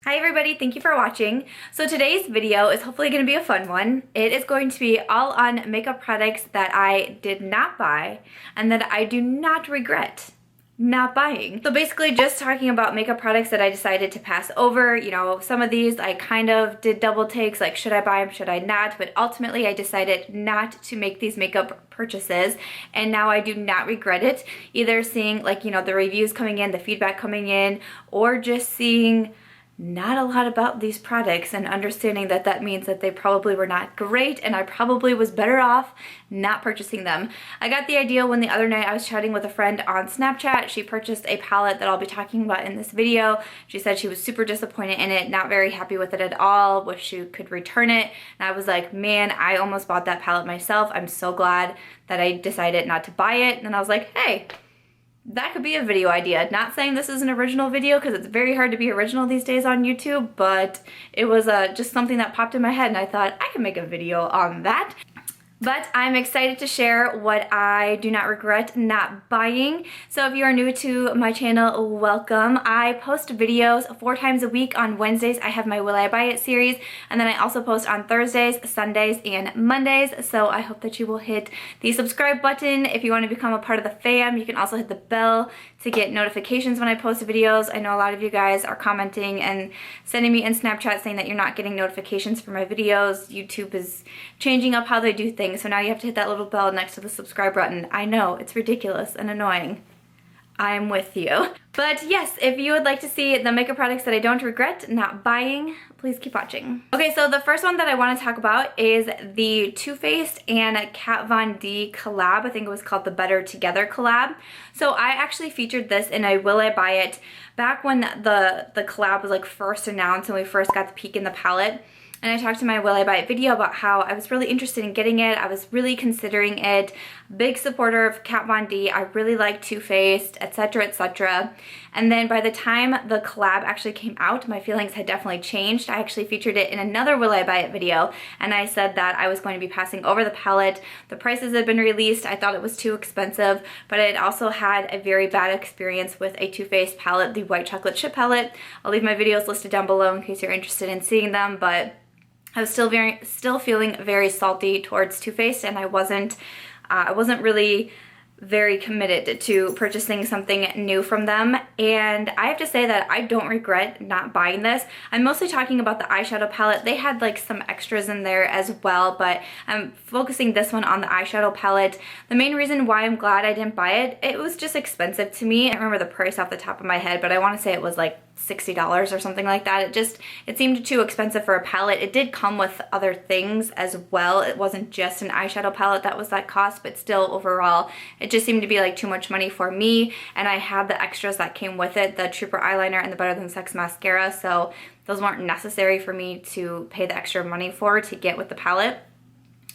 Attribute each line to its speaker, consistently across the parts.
Speaker 1: Hi everybody, thank you for watching. So today's video is hopefully going to be a fun one. It is going to be all on makeup products that I did not buy and that I do not regret not buying. So basically just talking about makeup products that I decided to pass over. You know, some of these I kind of did double takes, like should I buy them, should I not? But ultimately I decided not to make these makeup purchases, and now I do not regret it. Either seeing the reviews coming in, the feedback coming in, or just seeing not a lot about these products and understanding that that means that they probably were not great and I probably was better off not purchasing them. I got the idea when the other night I was chatting with a friend on Snapchat. She purchased a palette that I'll be talking about in this video. She said she was super disappointed in it, not very happy with it at all, wish she could return it. And I was like, man, I almost bought that palette myself. I'm so glad that I decided not to buy it. And I was like, hey, that could be a video idea. Not saying this is an original video because it's very hard to be original these days on YouTube, but it was just something that popped in my head and I thought I can make a video on that. But I'm excited to share what I do not regret not buying. So if you are new to my channel, welcome. I post videos 4 times a week. On Wednesdays, I have my Will I Buy It series. And then I also post on Thursdays, Sundays, and Mondays. So I hope that you will hit the subscribe button. If you want to become a part of the fam, you can also hit the bell to get notifications when I post videos. I know a lot of you guys are commenting and sending me in Snapchat saying that you're not getting notifications for my videos. YouTube is changing up how they do things. So now you have to hit that little bell next to the subscribe button. I know, it's ridiculous and annoying. I'm with you. But yes, if you would like to see the makeup products that I don't regret not buying, please keep watching. Okay, so the first one that I want to talk about is the Too Faced and Kat Von D collab. I think it was called the Better Together collab. So I actually featured this in a Will I Buy It back when the collab was like first announced and we first got the peek in the palette. And I talked in my Will I Buy It video about how I was really interested in getting it. I was really considering it. Big supporter of Kat Von D. I really like Too Faced, etc., etc. And then by the time the collab actually came out, my feelings had definitely changed. I actually featured it in another Will I Buy It video, and I said that I was going to be passing over the palette. The prices had been released. I thought it was too expensive, but I had also had a very bad experience with a Too Faced palette, the White Chocolate Chip palette. I'll leave my videos listed down below in case you're interested in seeing them, but I was still feeling very salty towards Too Faced, and I wasn't really very committed to purchasing something new from them. And I have to say that I don't regret not buying this. I'm mostly talking about the eyeshadow palette. They had like some extras in there as well, but I'm focusing this one on the eyeshadow palette. The main reason why I'm glad I didn't buy it, it was just expensive to me. I don't remember the price off the top of my head, but I want to say it was like $60 or something like that. It seemed too expensive for a palette. It did come with other things as well. It wasn't just an eyeshadow palette that was that cost, but still overall it just seemed to be like too much money for me. And I had the extras that came with it, the Trooper eyeliner and the Better Than Sex mascara, so those weren't necessary for me to pay the extra money for to get with the palette.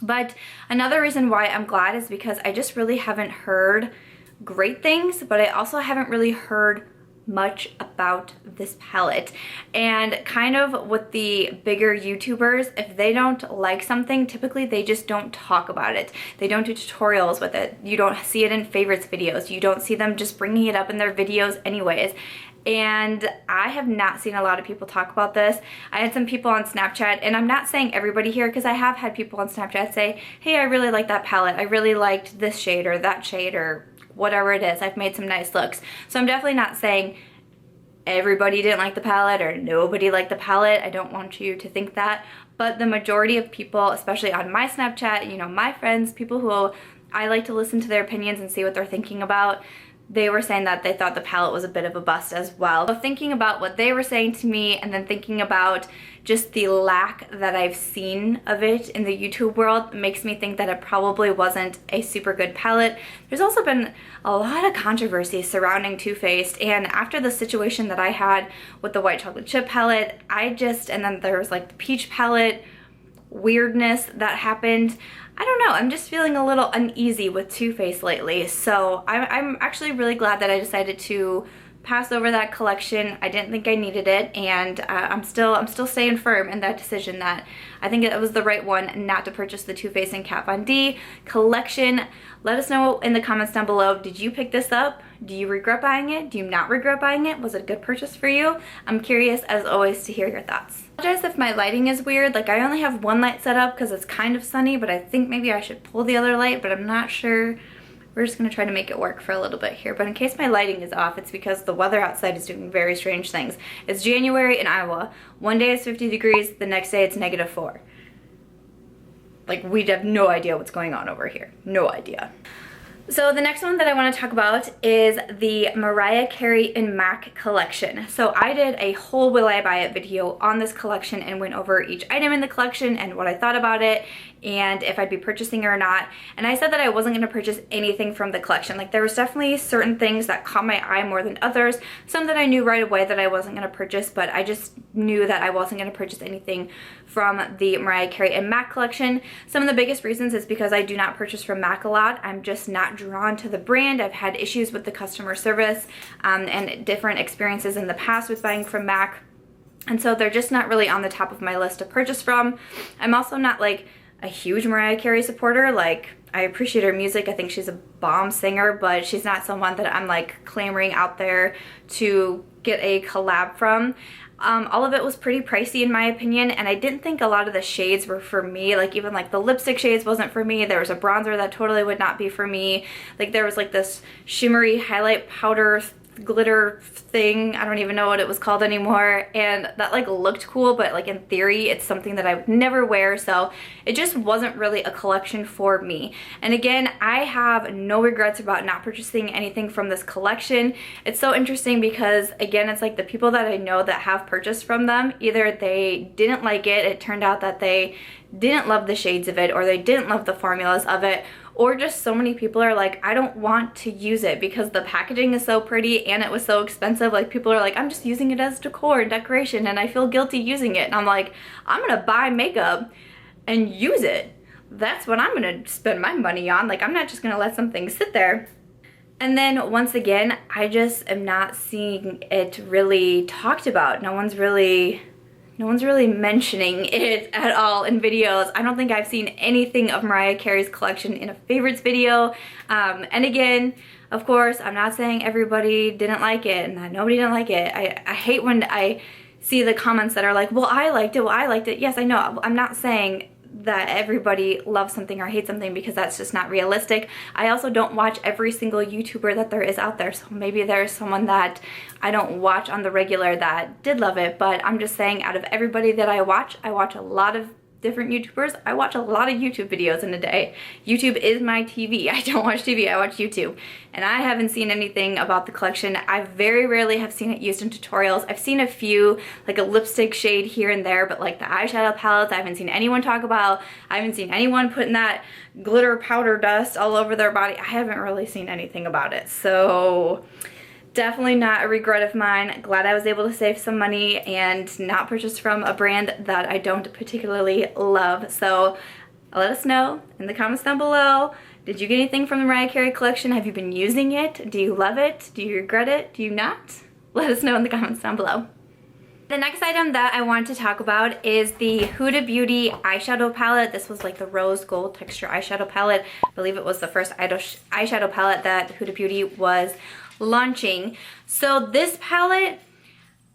Speaker 1: But another reason why I'm glad is because I just really haven't heard great things, but I also haven't really heard much about this palette. And kind of with the bigger YouTubers, if they don't like something, typically they just don't talk about it. They don't do tutorials with it. You don't see it in favorites videos. You don't see them just bringing it up in their videos anyways. And I have not seen a lot of people talk about this. I had some people on Snapchat, and I'm not saying everybody here because I have had people on Snapchat say, hey, I really like that palette. I really liked this shade or that shade or whatever it is. I've made some nice looks. So I'm definitely not saying everybody didn't like the palette or nobody liked the palette. I don't want you to think that. But the majority of people, especially on my Snapchat, you know, my friends, people who I like to listen to their opinions and see what they're thinking about, they were saying that they thought the palette was a bit of a bust as well. So thinking about what they were saying to me and then thinking about just the lack that I've seen of it in the YouTube world makes me think that it probably wasn't a super good palette. There's also been a lot of controversy surrounding Too Faced, and after the situation that I had with the White Chocolate Chip palette, and then there was like the peach palette weirdness that happened. I don't know, I'm just feeling a little uneasy with Too Faced lately, so I'm actually really glad that I decided to passed over that collection. I didn't think I needed it, and I'm still staying firm in that decision that I think it was the right one not to purchase the Too Faced and Kat Von D collection. Let us know in the comments down below, did you pick this up? Do you regret buying it? Do you not regret buying it? Was it a good purchase for you? I'm curious, as always, to hear your thoughts. I apologize if my lighting is weird. Like, I only have one light set up because it's kind of sunny, but I think maybe I should pull the other light, but I'm not sure. We're just gonna try to make it work for a little bit here. But in case my lighting is off, it's because the weather outside is doing very strange things. It's January in Iowa. One day it's 50 degrees, the next day it's -4. Like, we have no idea what's going on over here. No idea. So the next one that I want to talk about is the Mariah Carey and MAC collection. So I did a whole Will I Buy It video on this collection and went over each item in the collection and what I thought about it and if I'd be purchasing it or not. And I said that I wasn't going to purchase anything from the collection. Like, there was definitely certain things that caught my eye more than others. Some that I knew right away that I wasn't going to purchase, but I just knew that I wasn't going to purchase anything from the Mariah Carey and MAC collection. Some of the biggest reasons is because I do not purchase from MAC a lot. I'm just not drawn to the brand. I've had issues with the customer service and different experiences in the past with buying from MAC. And so they're just not really on the top of my list to purchase from. I'm also not like a huge Mariah Carey supporter. Like, I appreciate her music. I think she's a bomb singer, but she's not someone that I'm like clamoring out there to get a collab from. All of it was pretty pricey in my opinion, and I didn't think a lot of the shades were for me. Like, even like the lipstick shades wasn't for me. There was a bronzer that totally would not be for me. Like, there was like this shimmery highlight powder glitter thing. I don't even know what it was called anymore, and that like looked cool, but like in theory it's something that I would never wear, so it just wasn't really a collection for me. And again, I have no regrets about not purchasing anything from this collection. It's so interesting because again, it's like the people that I know that have purchased from them, either they didn't like it turned out that they didn't love the shades of it, or they didn't love the formulas of it, or just so many people are like, I don't want to use it because the packaging is so pretty and it was so expensive. Like, people are like, I'm just using it as decor and decoration and I feel guilty using it. And I'm like, I'm gonna buy makeup and use it. That's what I'm gonna spend my money on. Like, I'm not just gonna let something sit there. And then once again, I just am not seeing it really talked about. No one's really mentioning it at all in videos. I don't think I've seen anything of Mariah Carey's collection in a favorites video. And again, of course, I'm not saying everybody didn't like it and that nobody didn't like it. I hate when I see the comments that are like, well, I liked it, well, I liked it. Yes, I know. I'm not saying that everybody loves something or hates something because that's just not realistic. I also don't watch every single YouTuber that there is out there, so maybe there's someone that I don't watch on the regular that did love it, but I'm just saying, out of everybody that I watch a lot of different YouTubers. I watch a lot of YouTube videos in a day. YouTube is my TV. I don't watch TV, I watch YouTube. And I haven't seen anything about the collection. I very rarely have seen it used in tutorials. I've seen a few, like a lipstick shade here and there, but like the eyeshadow palettes, I haven't seen anyone talk about. I haven't seen anyone putting that glitter powder dust all over their body. I haven't really seen anything about it. So definitely not a regret of mine. Glad I was able to save some money and not purchase from a brand that I don't particularly love. So let us know in the comments down below. Did you get anything from the Mariah Carey collection? Have you been using it? Do you love it? Do you regret it? Do you not? Let us know in the comments down below. The next item that I want to talk about is the Huda Beauty eyeshadow palette. This was like the rose gold texture eyeshadow palette. I believe it was the first eyeshadow palette that Huda Beauty was launching. So this palette,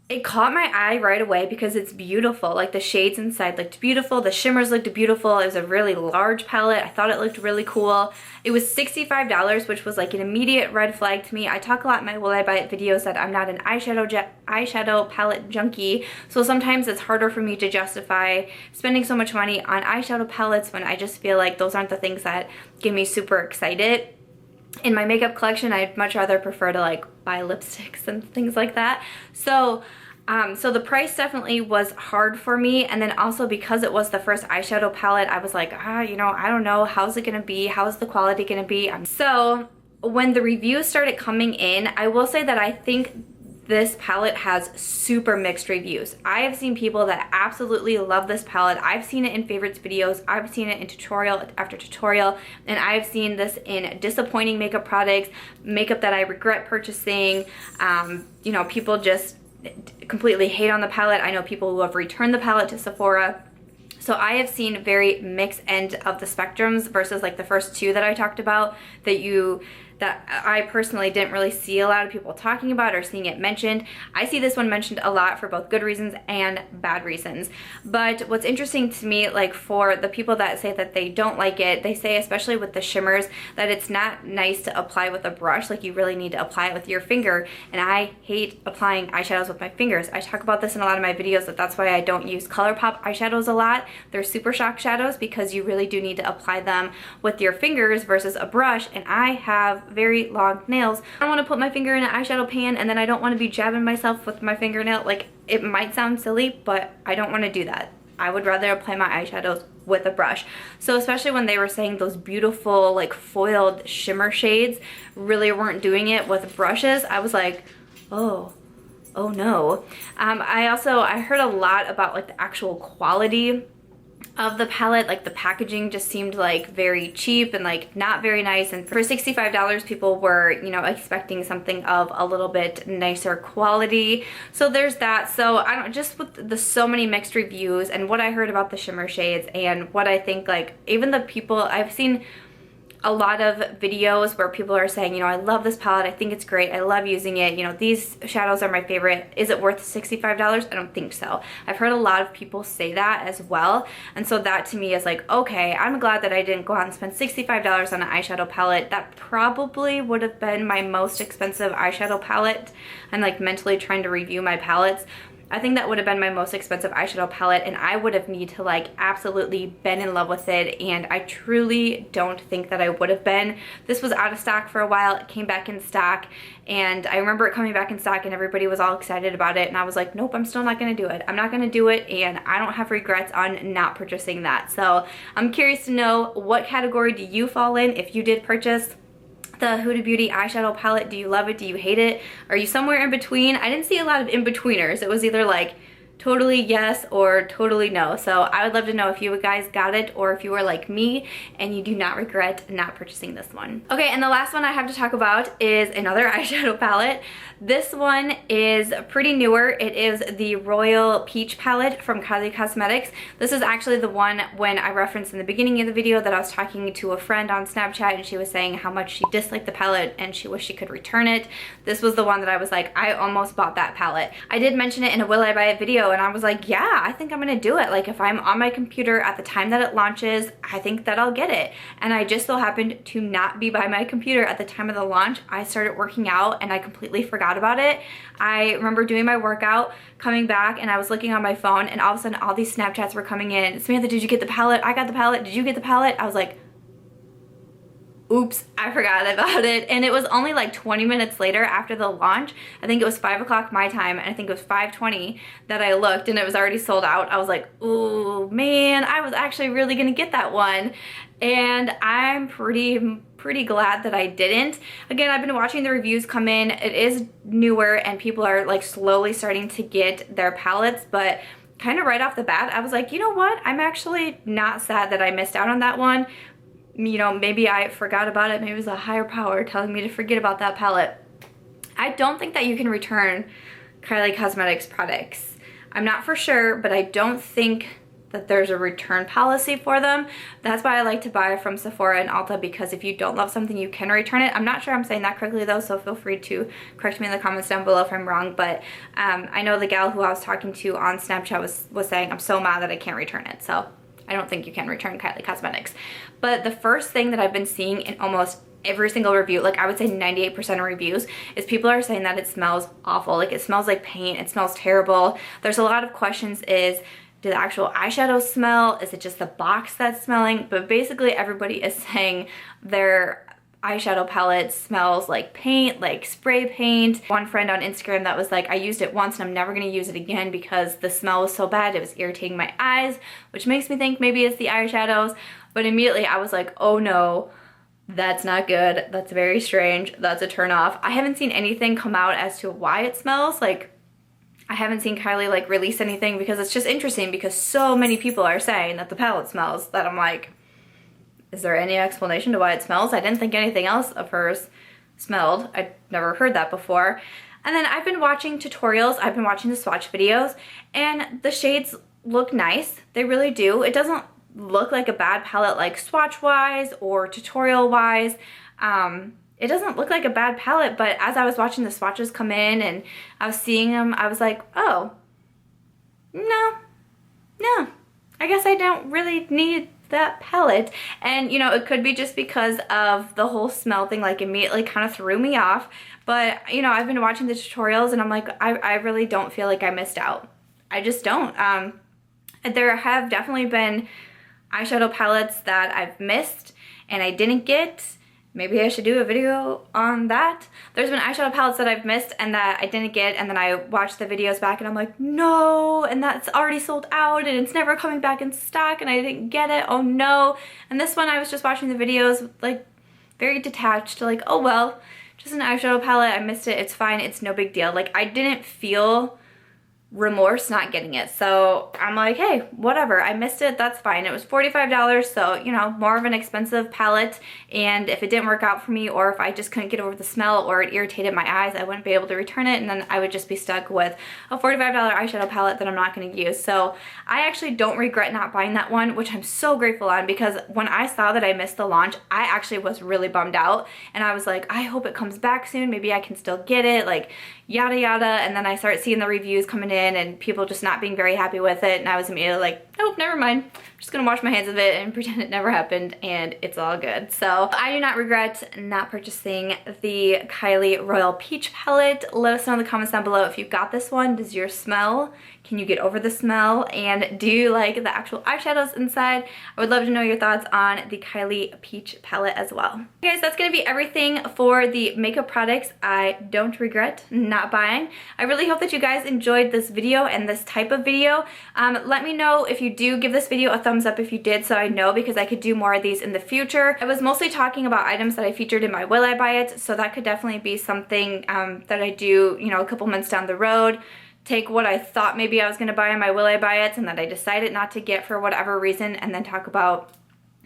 Speaker 1: it caught my eye right away because it's beautiful. Like, the shades inside looked beautiful, the shimmers looked beautiful. It was a really large palette. I thought it looked really cool. It was $65, which was like an immediate red flag to me. I talk a lot in my Will I Buy It videos that I'm not an eyeshadow palette junkie, so sometimes it's harder for me to justify spending so much money on eyeshadow palettes when I just feel like those aren't the things that get me super excited. In my makeup collection, I'd much rather prefer to like buy lipsticks and things like that. So the price definitely was hard for me, and then also because it was the first eyeshadow palette, I was like, you know, I don't know, how's it gonna be? How's the quality gonna be? So when the reviews started coming in, I will say that I think this palette has super mixed reviews. I have seen people that absolutely love this palette. I've seen it in favorites videos, I've seen it in tutorial after tutorial, and I've seen this in disappointing makeup products, makeup that I regret purchasing. You know, people just completely hate on the palette. I know people who have returned the palette to Sephora. So I have seen very mixed end of the spectrums versus like the first two that I talked about that I personally didn't really see a lot of people talking about or seeing it mentioned. I see this one mentioned a lot for both good reasons and bad reasons. But what's interesting to me, like for the people that say that they don't like it, they say, especially with the shimmers, that it's not nice to apply with a brush. Like you really need to apply it with your finger. And I hate applying eyeshadows with my fingers. I talk about this in a lot of my videos, that that's why I don't use Colourpop eyeshadows a lot. They're super shock shadows because you really do need to apply them with your fingers versus a brush. And I have very long nails. I don't want to put my finger in an eyeshadow pan, and then I don't want to be jabbing myself with my fingernail. Like, it might sound silly, but I don't want to do that. I would rather apply my eyeshadows with a brush. So especially when they were saying those beautiful like foiled shimmer shades really weren't doing it with brushes, I was like, oh no. I heard a lot about like the actual quality of the palette. Like the packaging just seemed like very cheap and like not very nice, and for $65 people were, you know, expecting something of a little bit nicer quality. So there's that. So I don't, just with the so many mixed reviews and what I heard about the shimmer shades and what I think, like even the people, I've seen a lot of videos where people are saying, you know, I love this palette, I think it's great, I love using it, you know, these shadows are my favorite. Is it worth $65? I don't think so. I've heard a lot of people say that as well, and so that to me is like, okay, I'm glad that I didn't go out and spend $65 on an eyeshadow palette. That probably would have been my most expensive eyeshadow palette. I'm like mentally trying to review my palettes. I think that would have been my most expensive eyeshadow palette, and I would have need to like absolutely been in love with it, and I truly don't think that I would have been. This was out of stock for a while, it came back in stock, and I remember it coming back in stock and everybody was all excited about it, and I was like, nope, I'm still not gonna do it. I'm not gonna do it, and I don't have regrets on not purchasing that. So I'm curious to know, what category do you fall in if you did purchase the Huda Beauty eyeshadow palette? Do you love it? Do you hate it? Are you somewhere in between? I didn't see a lot of in-betweeners. It was either like totally yes or totally no. So I would love to know if you guys got it, or if you were like me and you do not regret not purchasing this one. Okay, and the last one I have to talk about is another eyeshadow palette. This one is pretty newer. It is the Royal Peach palette from Kylie Cosmetics. This is actually the one when I referenced in the beginning of the video that I was talking to a friend on Snapchat, and she was saying how much she disliked the palette and she wished she could return it. This was the one that I was like, I almost bought that palette. I did mention it in a Will I Buy It video, and I was like, yeah, I think I'm gonna do it. Like if I'm on my computer at the time that it launches, I think that I'll get it. And I just so happened to not be by my computer at the time of the launch. I started working out and I completely forgot about it. I remember doing my workout, coming back, and I was looking on my phone, and all of a sudden all these Snapchats were coming in. Samantha, did you get the palette? I got the palette. Did you get the palette? I was like, oops, I forgot about it. And it was only like 20 minutes later after the launch. I think it was 5 o'clock my time, and I think it was 5:20 that I looked, and it was already sold out. I was like, ooh, man, I was actually really gonna get that one. And I'm pretty glad that I didn't. Again, I've been watching the reviews come in. It is newer, and people are like slowly starting to get their palettes, but kind of right off the bat, I was like, you know what? I'm actually not sad that I missed out on that one. You know, maybe I forgot about it. Maybe it was a higher power telling me to forget about that palette. I don't think that you can return Kylie Cosmetics products. I'm not for sure, but I don't think that there's a return policy for them. That's why I like to buy from Sephora and Ulta, because if you don't love something, you can return it. I'm not sure I'm saying that correctly though, so feel free to correct me in the comments down below if I'm wrong, but I know the gal who I was talking to on Snapchat was saying, I'm so mad that I can't return it. So I don't think you can return Kylie Cosmetics. But the first thing that I've been seeing in almost every single review, like I would say 98% of reviews, is people are saying that it smells awful. Like it smells like paint, it smells terrible. There's a lot of questions is, do the actual eyeshadows smell? Is it just the box that's smelling? But basically everybody is saying their eyeshadow palette smells like paint, like spray paint. One friend on Instagram that was like, I used it once and I'm never gonna use it again because the smell was so bad, it was irritating my eyes, which makes me think maybe it's the eyeshadows. But immediately I was like, oh no, That's not good. That's very strange. That's a turn off. I haven't seen anything come out as to why it smells. Like, I haven't seen Kylie like release anything, because it's just interesting because so many people are saying that the palette smells that I'm like, is there any explanation to why it smells? I didn't think anything else of hers smelled. I'd never heard that before. And then I've been watching tutorials. I've been watching the swatch videos, and the shades look nice. They really do. It doesn't look like a bad palette like swatch wise or tutorial wise. It doesn't look like a bad palette, but as I was watching the swatches come in and I was seeing them, I was like, oh, no, I guess I don't really need that palette. And you know, it could be just because of the whole smell thing, like immediately kind of threw me off. But you know, I've been watching the tutorials and I'm like, I really don't feel like I missed out. I just don't. There have definitely been eyeshadow palettes that I've missed and I didn't get. Maybe I should do a video on that. There's been eyeshadow palettes that I've missed and that I didn't get, and then I watched the videos back and I'm like, no, and that's already sold out and it's never coming back in stock and I didn't get it, oh no. And this one I was just watching the videos like very detached, like, oh well, just an eyeshadow palette, I missed it, it's fine, it's no big deal. Like, I didn't feel remorse not getting it. So I'm like, hey, whatever, I missed it, that's fine. It was $45, so you know, more of an expensive palette, and if it didn't work out for me, or if I just couldn't get over the smell or it irritated my eyes, I wouldn't be able to return it, and then I would just be stuck with a $45 eyeshadow palette that I'm not going to use. So I actually don't regret not buying that one, which I'm so grateful on, because when I saw that I missed the launch, I actually was really bummed out, and I was like, I hope it comes back soon, maybe I can still get it, like yada yada. And then I started seeing the reviews coming in and people just not being very happy with it, and I was immediately like, nope, never mind, I'm just gonna wash my hands of it and pretend it never happened, and it's all good. So I do not regret not purchasing the Kylie Royal Peach palette. Let us know in the comments down below if you got this one. Does yours smell? Can you get over the smell? And do you like the actual eyeshadows inside? I would love to know your thoughts on the Kylie Peach palette as well. Okay, guys, that's gonna be everything for the makeup products I don't regret not buying. I really hope that you guys enjoyed this video and this type of video. Let me know if you do. Give this video a thumbs up if you did, so I know, because I could do more of these in the future. I was mostly talking about items that I featured in my Will I Buy It, so that could definitely be something that I do, you know, a couple months down the road. Take what I thought maybe I was going to buy in my Will I Buy It and that I decided not to get for whatever reason, and then talk about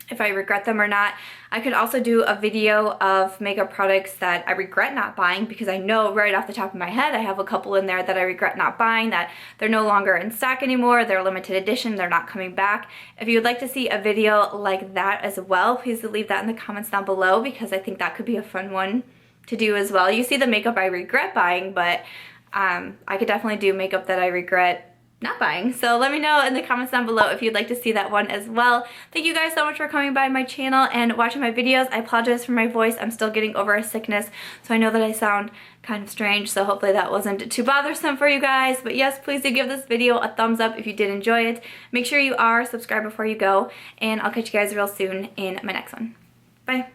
Speaker 1: if I regret them or not. I could also do a video of makeup products that I regret not buying, because I know right off the top of my head I have a couple in there that I regret not buying, that they're no longer in stock anymore, they're limited edition, they're not coming back. If you would like to see a video like that as well, please leave that in the comments down below, because I think that could be a fun one to do as well. You see the makeup I regret buying, but I could definitely do makeup that I regret not buying. So let me know in the comments down below if you'd like to see that one as well. Thank you guys so much for coming by my channel and watching my videos. I apologize for my voice. I'm still getting over a sickness, so I know that I sound kind of strange, so hopefully that wasn't too bothersome for you guys. But yes, please do give this video a thumbs up if you did enjoy it. Make sure you are subscribed before you go, and I'll catch you guys real soon in my next one. Bye.